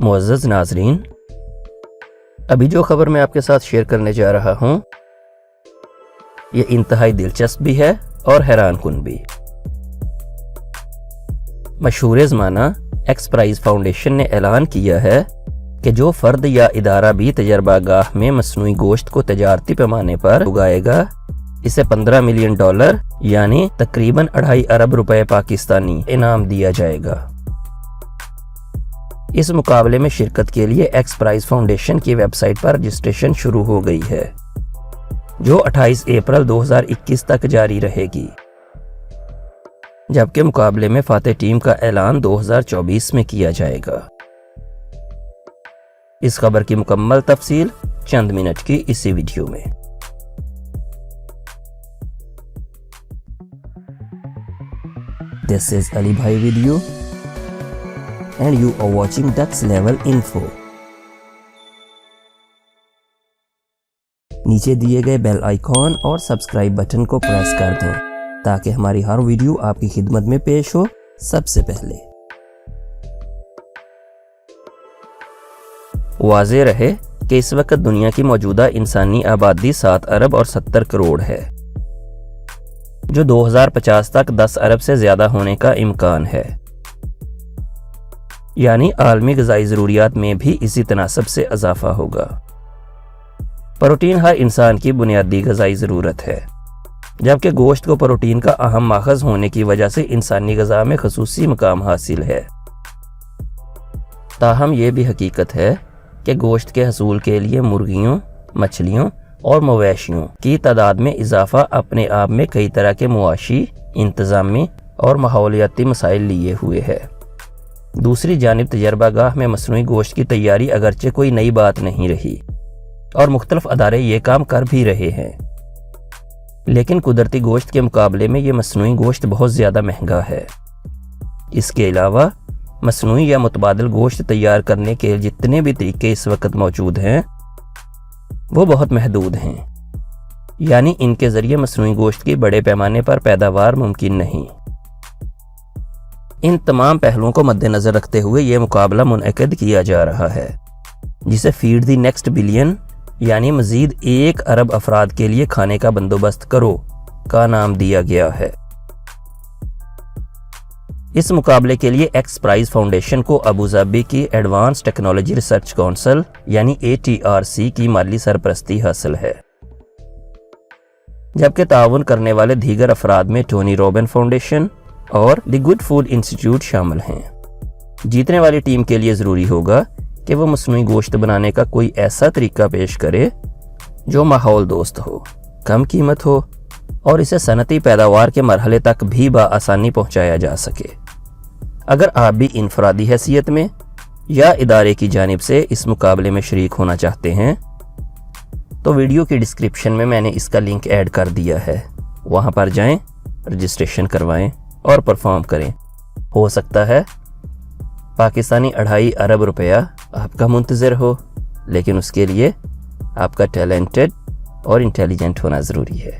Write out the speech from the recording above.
معزز ناظرین، ابھی جو خبر میں آپ کے ساتھ شیئر کرنے جا رہا ہوں یہ انتہائی دلچسپ بھی ہے اور حیران کن بھی۔ مشہور زمانہ ایکس پرائز فاؤنڈیشن نے اعلان کیا ہے کہ جو فرد یا ادارہ بھی تجربہ گاہ میں مصنوعی گوشت کو تجارتی پیمانے پر اگائے گا اسے $15 ملین یعنی تقریباً 2.5 ارب روپے پاکستانی انعام دیا جائے گا۔ اس مقابلے میں شرکت کے لیے ایکس پرائز فاؤنڈیشن کی ویب سائٹ پر رجسٹریشن شروع ہو گئی ہے جو 28 اپریل 2021 تک جاری رہے گی، جبکہ مقابلے میں فاتح ٹیم کا اعلان 2024 میں کیا جائے گا۔ اس خبر کی مکمل تفصیل چند منٹ کی اسی ویڈیو میں۔ This is Ali Bhai Video and you are watching Dux Level Info۔ نیچے دیے گئے بیل آئیکن اور سبسکرائب بٹن کو پریس کر دیں تاکہ ہماری ہر ویڈیو آپ کی خدمت میں پیش ہو سب سے پہلے۔ واضح رہے کہ اس وقت دنیا کی موجودہ انسانی آبادی 7 ارب اور 70 کروڑ ہے، جو 2050 تک 10 ارب سے زیادہ ہونے کا امکان ہے، یعنی عالمی غذائی ضروریات میں بھی اسی تناسب سے اضافہ ہوگا۔ پروٹین ہر انسان کی بنیادی غذائی ضرورت ہے، جبکہ گوشت کو پروٹین کا اہم ماخذ ہونے کی وجہ سے انسانی غذا میں خصوصی مقام حاصل ہے۔ تاہم یہ بھی حقیقت ہے کہ گوشت کے حصول کے لیے مرغیوں، مچھلیوں اور مویشیوں کی تعداد میں اضافہ اپنے آپ میں کئی طرح کے معاشی، انتظامی اور ماحولیاتی مسائل لیے ہوئے ہے۔ دوسری جانب تجربہ گاہ میں مصنوعی گوشت کی تیاری اگرچہ کوئی نئی بات نہیں رہی اور مختلف ادارے یہ کام کر بھی رہے ہیں، لیکن قدرتی گوشت کے مقابلے میں یہ مصنوعی گوشت بہت زیادہ مہنگا ہے۔ اس کے علاوہ مصنوعی یا متبادل گوشت تیار کرنے کے جتنے بھی طریقے اس وقت موجود ہیں وہ بہت محدود ہیں، یعنی ان کے ذریعے مصنوعی گوشت کی بڑے پیمانے پر پیداوار ممکن نہیں۔ ان تمام پہلوؤں کو مد نظر رکھتے ہوئے یہ مقابلہ منعقد کیا جا رہا ہے، جسے فیڈ دی نیکسٹ بلین یعنی مزید 1 ارب افراد کے لیے کھانے کا بندوبست کرو کا نام دیا گیا ہے۔ اس مقابلے کے لیے ایکس پرائز فاؤنڈیشن کو ابوظہبی کی ایڈوانس ٹیکنالوجی ریسرچ کونسل یعنی ATRC کی مالی سرپرستی حاصل ہے، جبکہ تعاون کرنے والے دیگر افراد میں ٹونی روبن فاؤنڈیشن اور دی گڈ فوڈ انسٹیٹیوٹ شامل ہیں۔ جیتنے والی ٹیم کے لیے ضروری ہوگا کہ وہ مصنوعی گوشت بنانے کا کوئی ایسا طریقہ پیش کرے جو ماحول دوست ہو، کم قیمت ہو اور اسے صنعتی پیداوار کے مرحلے تک بھی بآسانی پہنچایا جا سکے۔ اگر آپ بھی انفرادی حیثیت میں یا ادارے کی جانب سے اس مقابلے میں شریک ہونا چاہتے ہیں تو ویڈیو کی ڈسکرپشن میں نے اس کا لنک ایڈ کر دیا ہے، وہاں پر جائیں، رجسٹریشن کروائیں اور پرفارم کریں۔ ہو سکتا ہے پاکستانی 2.5 ارب روپیہ آپ کا منتظر ہو، لیکن اس کے لیے آپ کا ٹیلنٹڈ اور انٹیلیجنٹ ہونا ضروری ہے۔